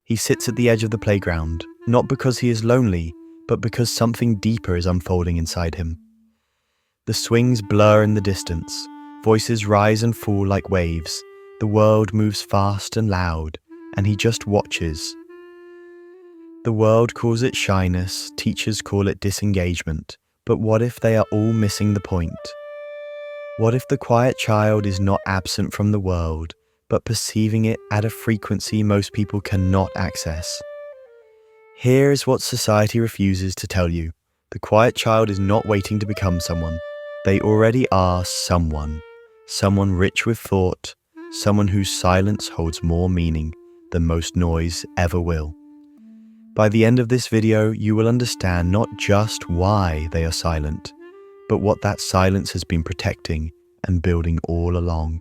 He sits at the edge of the playground, not because he is lonely, but because something deeper is unfolding inside him. The swings blur in the distance, voices rise and fall like waves, the world moves fast and loud, and he just watches. The world calls it shyness, teachers call it disengagement, but what if they are all missing the point? What if the quiet child is not absent from the world, but perceiving it at a frequency most people cannot access? Here is what society refuses to tell you. The quiet child is not waiting to become someone. They already are someone. Someone rich with thought, someone whose silence holds more meaning than most noise ever will. By the end of this video, you will understand not just why they are silent, but what that silence has been protecting and building all along.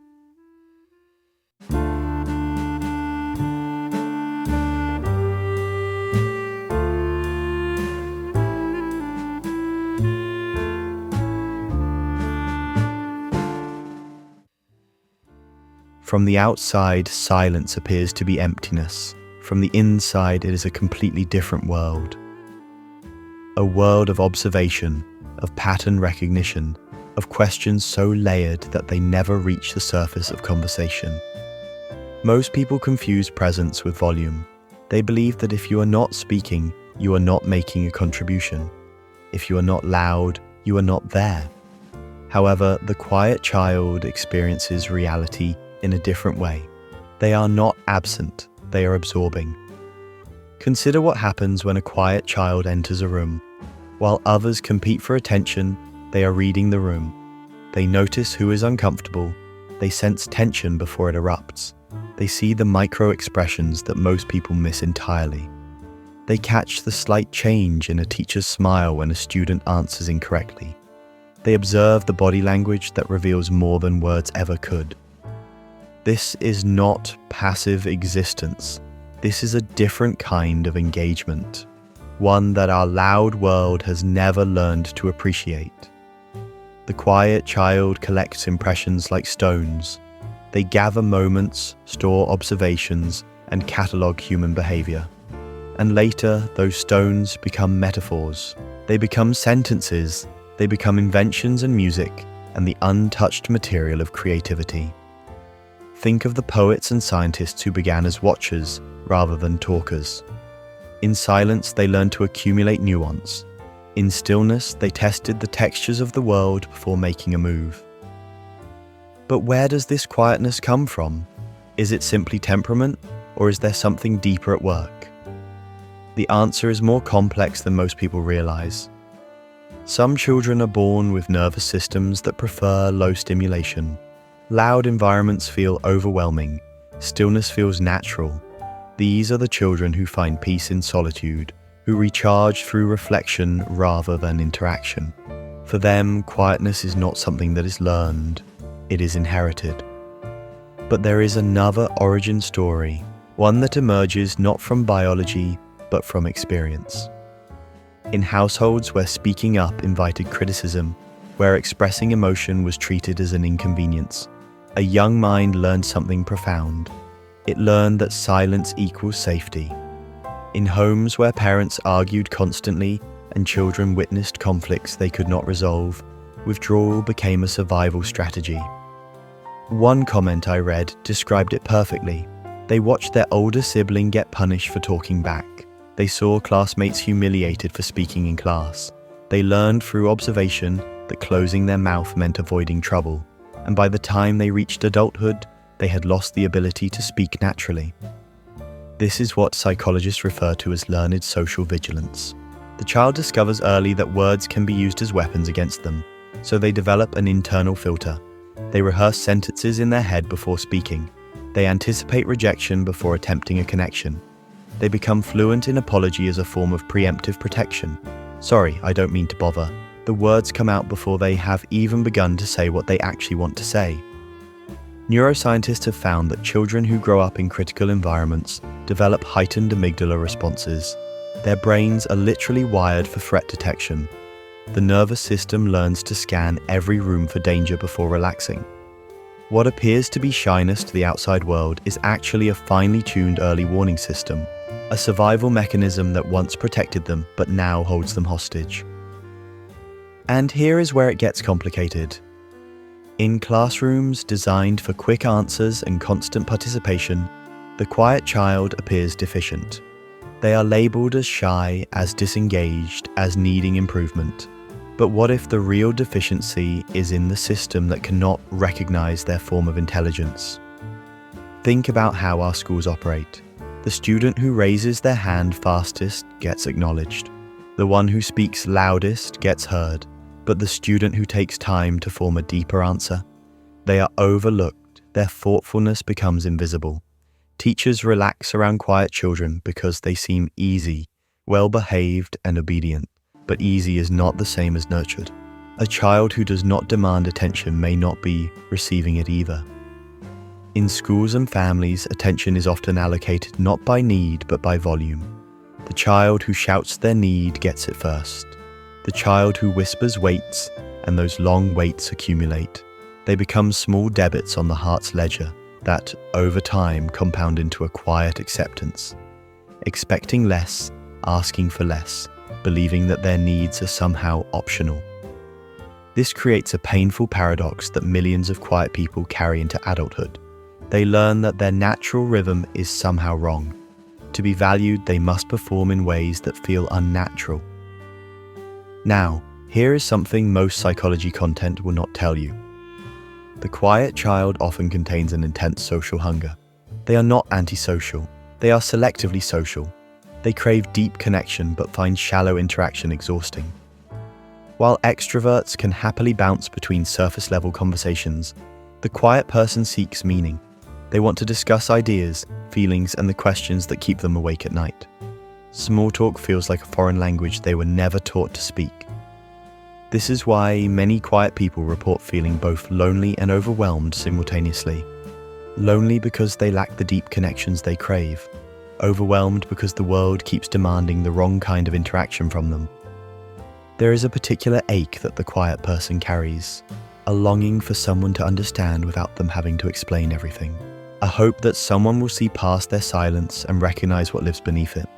From the outside, silence appears to be emptiness. From the inside, it is a completely different world. A world of observation, of pattern recognition, of questions so layered that they never reach the surface of conversation. Most people confuse presence with volume. They believe that if you are not speaking, you are not making a contribution. If you are not loud, you are not there. However, the quiet child experiences reality in a different way. They are not absent, they are absorbing. Consider what happens when a quiet child enters a room. While others compete for attention, they are reading the room. They notice who is uncomfortable. They sense tension before it erupts. They see the micro expressions that most people miss entirely. They catch the slight change in a teacher's smile when a student answers incorrectly. They observe the body language that reveals more than words ever could. This is not passive existence. This is a different kind of engagement, one that our loud world has never learned to appreciate. The quiet child collects impressions like stones. They gather moments, store observations, and catalogue human behavior. And later, those stones become metaphors. They become sentences. They become inventions and music, and the untouched material of creativity. Think of the poets and scientists who began as watchers rather than talkers. In silence, they learned to accumulate nuance. In stillness, they tested the textures of the world before making a move. But where does this quietness come from? Is it simply temperament, or is there something deeper at work? The answer is more complex than most people realize. Some children are born with nervous systems that prefer low stimulation. Loud environments feel overwhelming. Stillness feels natural. These are the children who find peace in solitude, who recharge through reflection rather than interaction. For them, quietness is not something that is learned, it is inherited. But there is another origin story, one that emerges not from biology, but from experience. In households where speaking up invited criticism, where expressing emotion was treated as an inconvenience, a young mind learned something profound. It learned that silence equals safety. In homes where parents argued constantly and children witnessed conflicts they could not resolve, withdrawal became a survival strategy. One comment I read described it perfectly. They watched their older sibling get punished for talking back. They saw classmates humiliated for speaking in class. They learned through observation that closing their mouth meant avoiding trouble. And by the time they reached adulthood, they had lost the ability to speak naturally. This is what psychologists refer to as learned social vigilance. The child discovers early that words can be used as weapons against them, so they develop an internal filter. They rehearse sentences in their head before speaking. They anticipate rejection before attempting a connection. They become fluent in apology as a form of preemptive protection. Sorry, I don't mean to bother. The words come out before they have even begun to say what they actually want to say. Neuroscientists have found that children who grow up in critical environments develop heightened amygdala responses. Their brains are literally wired for threat detection. The nervous system learns to scan every room for danger before relaxing. What appears to be shyness to the outside world is actually a finely tuned early warning system. a survival mechanism that once protected them but now holds them hostage. And here is where it gets complicated. In classrooms designed for quick answers and constant participation, the quiet child appears deficient. They are labeled as shy, as disengaged, as needing improvement. But what if the real deficiency is in the system that cannot recognize their form of intelligence? Think about how our schools operate. The student who raises their hand fastest gets acknowledged. The one who speaks loudest gets heard. But the student who takes time to form a deeper answer, they are overlooked, their thoughtfulness becomes invisible. Teachers relax around quiet children because they seem easy, well-behaved and obedient, but easy is not the same as nurtured. A child who does not demand attention may not be receiving it either. In schools and families, attention is often allocated not by need but by volume. The child who shouts their need gets it first. The child who whispers waits, and those long waits accumulate. They become small debits on the heart's ledger that, over time, compound into a quiet acceptance. Expecting less, asking for less, believing that their needs are somehow optional. This creates a painful paradox that millions of quiet people carry into adulthood. They learn that their natural rhythm is somehow wrong. To be valued, they must perform in ways that feel unnatural. Now, here is something most psychology content will not tell you. The quiet child often contains an intense social hunger. They are not antisocial. They are selectively social. They crave deep connection but find shallow interaction exhausting. While extroverts can happily bounce between surface-level conversations, the quiet person seeks meaning. They want to discuss ideas, feelings, and the questions that keep them awake at night. Small talk feels like a foreign language they were never taught to speak. This is why many quiet people report feeling both lonely and overwhelmed simultaneously. Lonely because they lack the deep connections they crave. Overwhelmed because the world keeps demanding the wrong kind of interaction from them. There is a particular ache that the quiet person carries, a longing for someone to understand without them having to explain everything. A hope that someone will see past their silence and recognize what lives beneath it.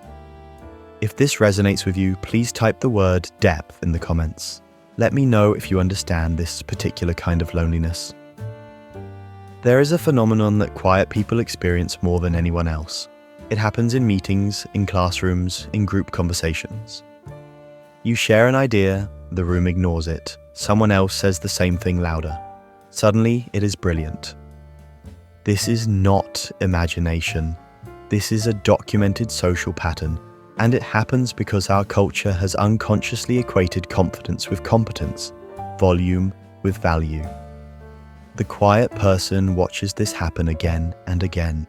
If this resonates with you, please type the word depth in the comments. Let me know if you understand this particular kind of loneliness. There is a phenomenon that quiet people experience more than anyone else. It happens in meetings, in classrooms, in group conversations. You share an idea, the room ignores it. Someone else says the same thing louder. Suddenly, it is brilliant. This is not imagination. This is a documented social pattern. And it happens because our culture has unconsciously equated confidence with competence, volume with value. The quiet person watches this happen again and again.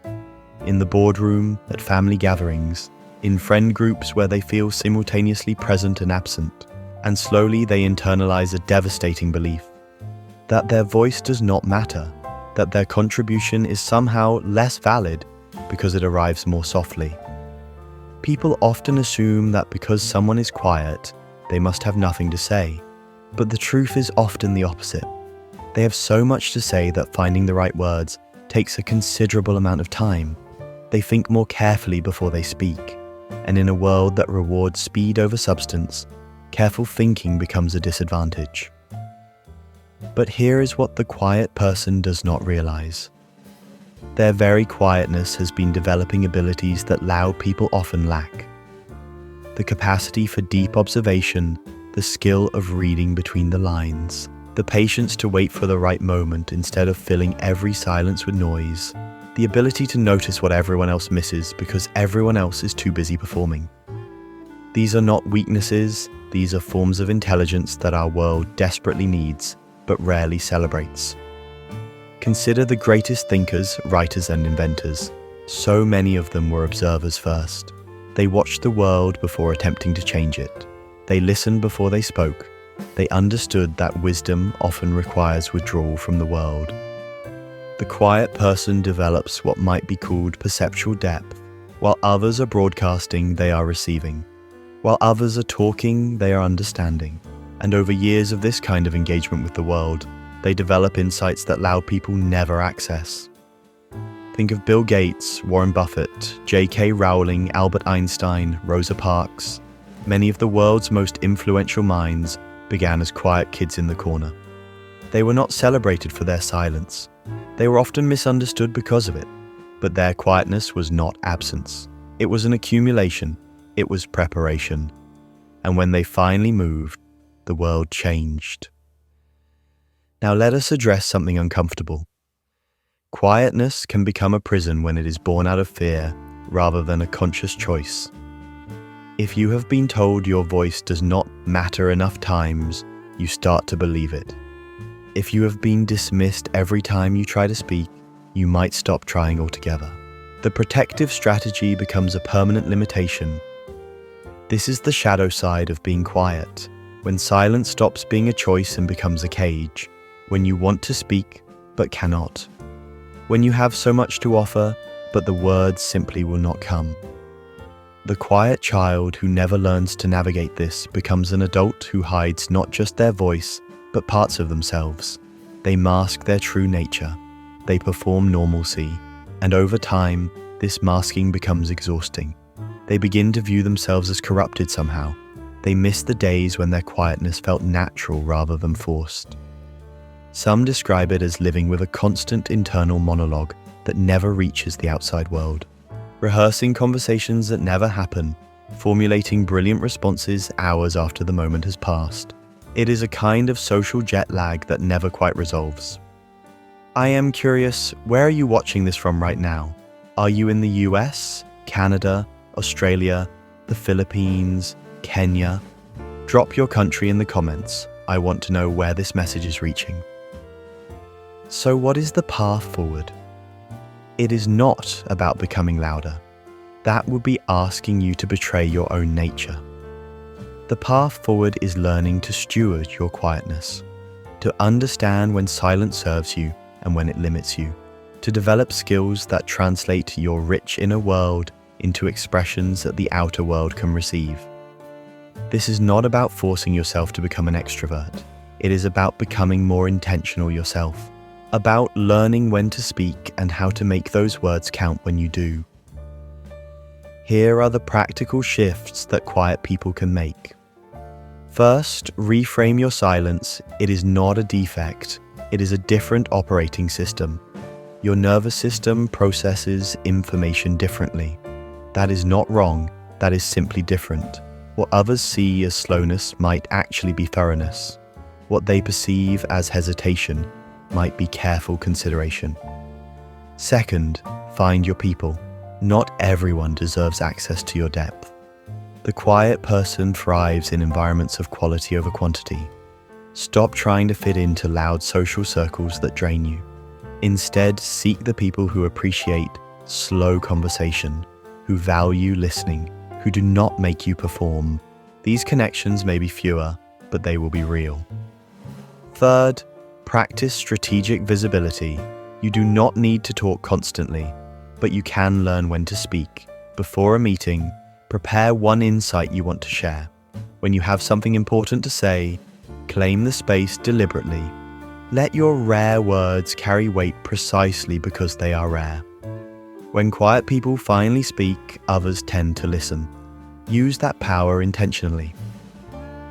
In the boardroom, at family gatherings, in friend groups where they feel simultaneously present and absent, and slowly they internalize a devastating belief that their voice does not matter, that their contribution is somehow less valid because it arrives more softly. People often assume that because someone is quiet, they must have nothing to say. But the truth is often the opposite. They have so much to say that finding the right words takes a considerable amount of time. They think more carefully before they speak. And in a world that rewards speed over substance, careful thinking becomes a disadvantage. But here is what the quiet person does not realize. Their very quietness has been developing abilities that loud people often lack. The capacity for deep observation, the skill of reading between the lines, the patience to wait for the right moment instead of filling every silence with noise, the ability to notice what everyone else misses because everyone else is too busy performing. These are not weaknesses, these are forms of intelligence that our world desperately needs, but rarely celebrates. Consider the greatest thinkers, writers, and inventors. So many of them were observers first. They watched the world before attempting to change it. They listened before they spoke. They understood that wisdom often requires withdrawal from the world. The quiet person develops what might be called perceptual depth. While others are broadcasting, they are receiving. While others are talking, they are understanding. And over years of this kind of engagement with the world, they develop insights that loud people never access. The Think of Bill Gates, Warren Buffett, J.K. Rowling, Albert Einstein, Rosa Parks. Many of the world's most influential minds began as quiet kids in the corner. They were not celebrated for their silence. They were often misunderstood because of it. But their quietness was not absence. It was an accumulation. It was preparation. And when they finally moved, the world changed. Now let us address something uncomfortable. Quietness can become a prison when it is born out of fear rather than a conscious choice. If you have been told your voice does not matter enough times, you start to believe it. If you have been dismissed every time you try to speak, you might stop trying altogether. The protective strategy becomes a permanent limitation. This is the shadow side of being quiet, when silence stops being a choice and becomes a cage, when you want to speak but cannot, when you have so much to offer but the words simply will not come. The quiet child who never learns to navigate this becomes an adult who hides not just their voice but parts of themselves. They mask their true nature. They perform normalcy, and over time, this masking becomes exhausting. They begin to view themselves as corrupted somehow. They miss the days when their quietness felt natural rather than forced. Some describe it as living with a constant internal monologue that never reaches the outside world, rehearsing conversations that never happen, formulating brilliant responses hours after the moment has passed. It is a kind of social jet lag that never quite resolves. I am curious, where are you watching this from right now? Are you in the US, Canada, Australia, the Philippines, Kenya? Drop your country in the comments. I want to know where this message is reaching. So what is the path forward? It is not about becoming louder. That would be asking you to betray your own nature. The path forward is learning to steward your quietness, to understand when silence serves you and when it limits you, to develop skills that translate your rich inner world into expressions that the outer world can receive. This is not about forcing yourself to become an extrovert. It is about becoming more intentional yourself, about learning when to speak and how to make those words count when you do. Here are the practical shifts that quiet people can make. First, reframe your silence. It is not a defect. It is a different operating system. Your nervous system processes information differently. That is not wrong. That is simply different. What others see as slowness might actually be thoroughness. What they perceive as hesitation might be careful consideration. Second, find your people. Not everyone deserves access to your depth. The quiet person thrives in environments of quality over quantity. Stop trying to fit into loud social circles that drain you. Instead, seek the people who appreciate slow conversation, who value listening, who do not make you perform. These connections may be fewer, but they will be real. Third, practice strategic visibility. You do not need to talk constantly, but you can learn when to speak. Before a meeting, prepare one insight you want to share. When you have something important to say, claim the space deliberately. Let your rare words carry weight precisely because they are rare. When quiet people finally speak, others tend to listen. Use that power intentionally.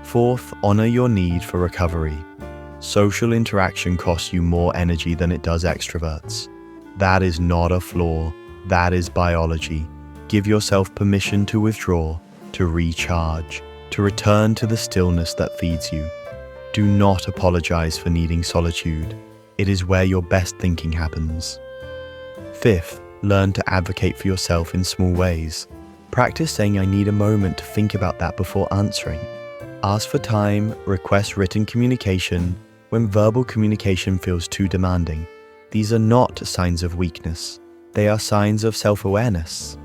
Fourth, honor your need for recovery. Social interaction costs you more energy than it does extroverts. That is not a flaw. That is biology. Give yourself permission to withdraw, to recharge, to return to the stillness that feeds you. Do not apologize for needing solitude. It is where your best thinking happens. Fifth, learn to advocate for yourself in small ways. Practice saying, "I need a moment to think about that before answering." Ask for time, request written communication when verbal communication feels too demanding. These are not signs of weakness. They are signs of self-awareness.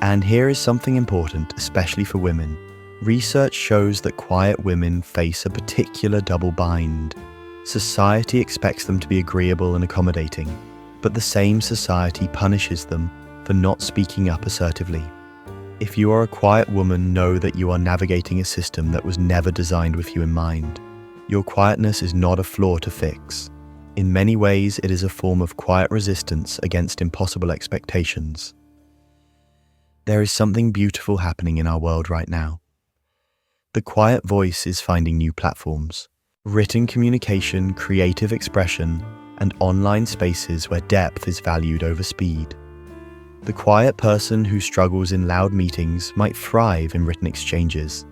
And here is something important, especially for women. Research shows that quiet women face a particular double bind. Society expects them to be agreeable and accommodating, but the same society punishes them for not speaking up assertively. If you are a quiet woman, know that you are navigating a system that was never designed with you in mind. Your quietness is not a flaw to fix. In many ways, it is a form of quiet resistance against impossible expectations. There is something beautiful happening in our world right now. The quiet voice is finding new platforms. Written communication, creative expression, and online spaces where depth is valued over speed. The quiet person who struggles in loud meetings might thrive in written exchanges.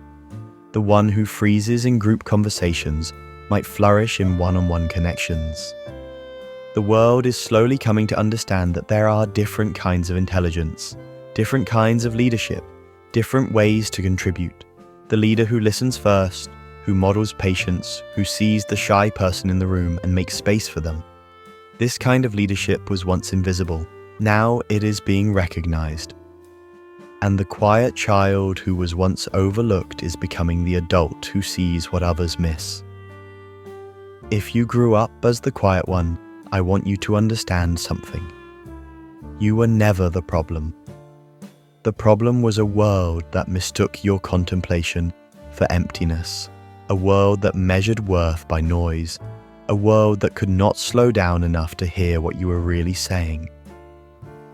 The one who freezes in group conversations might flourish in one-on-one connections. The world is slowly coming to understand that there are different kinds of intelligence, different kinds of leadership, different ways to contribute. The leader who listens first, who models patience, who sees the shy person in the room and makes space for them. This kind of leadership was once invisible. Now it is being recognized. And the quiet child who was once overlooked is becoming the adult who sees what others miss. If you grew up as the quiet one, I want you to understand something. You were never the problem. The problem was a world that mistook your contemplation for emptiness, a world that measured worth by noise, a world that could not slow down enough to hear what you were really saying.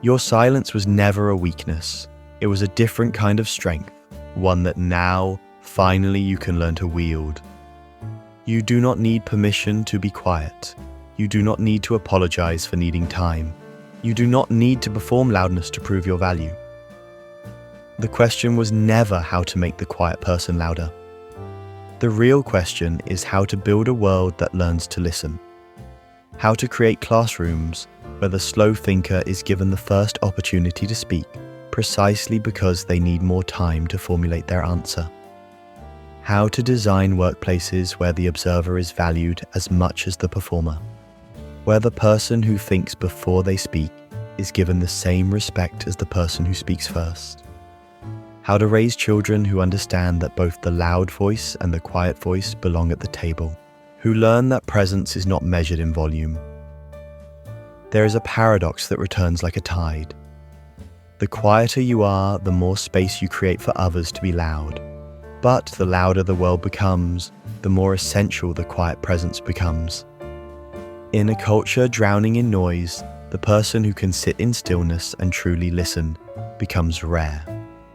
Your silence was never a weakness. It was a different kind of strength, one that now, finally, you can learn to wield. You do not need permission to be quiet. You do not need to apologize for needing time. You do not need to perform loudness to prove your value. The question was never how to make the quiet person louder. The real question is how to build a world that learns to listen. How to create classrooms where the slow thinker is given the first opportunity to speak, precisely because they need more time to formulate their answer. How to design workplaces where the observer is valued as much as the performer, where the person who thinks before they speak is given the same respect as the person who speaks first. How to raise children who understand that both the loud voice and the quiet voice belong at the table, who learn that presence is not measured in volume. There is a paradox that returns like a tide. The quieter you are, the more space you create for others to be loud. But the louder the world becomes, the more essential the quiet presence becomes. In a culture drowning in noise, the person who can sit in stillness and truly listen becomes rare,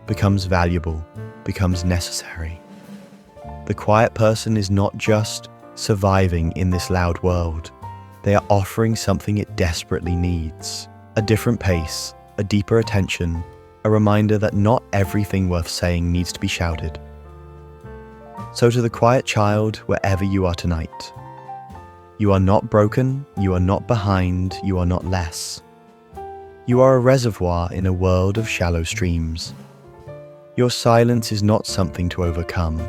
becomes valuable, becomes necessary. The quiet person is not just surviving in this loud world. They are offering something it desperately needs. A different pace, a deeper attention, a reminder that not everything worth saying needs to be shouted. So to the quiet child, wherever you are tonight, you are not broken, you are not behind, you are not less. You are a reservoir in a world of shallow streams. Your silence is not something to overcome.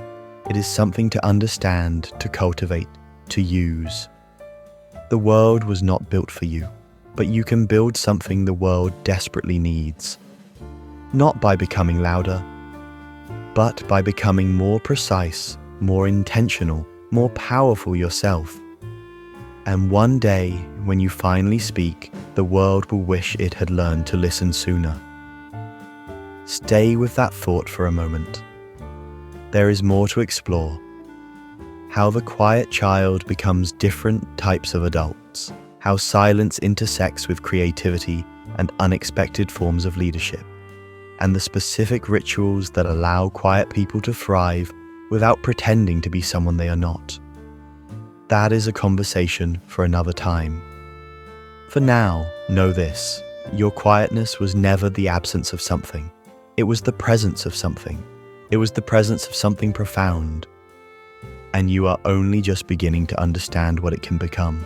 It is something to understand, to cultivate, to use. The world was not built for you, but you can build something the world desperately needs. Not by becoming louder, but by becoming more precise, more intentional, more powerful yourself. And one day, when you finally speak, the world will wish it had learned to listen sooner. Stay with that thought for a moment. There is more to explore. How the quiet child becomes different types of adults. How silence intersects with creativity and unexpected forms of leadership. And the specific rituals that allow quiet people to thrive without pretending to be someone they are not. That is a conversation for another time. For now, know this: your quietness was never the absence of something. It was the presence of something. It was the presence of something profound. And you are only just beginning to understand what it can become.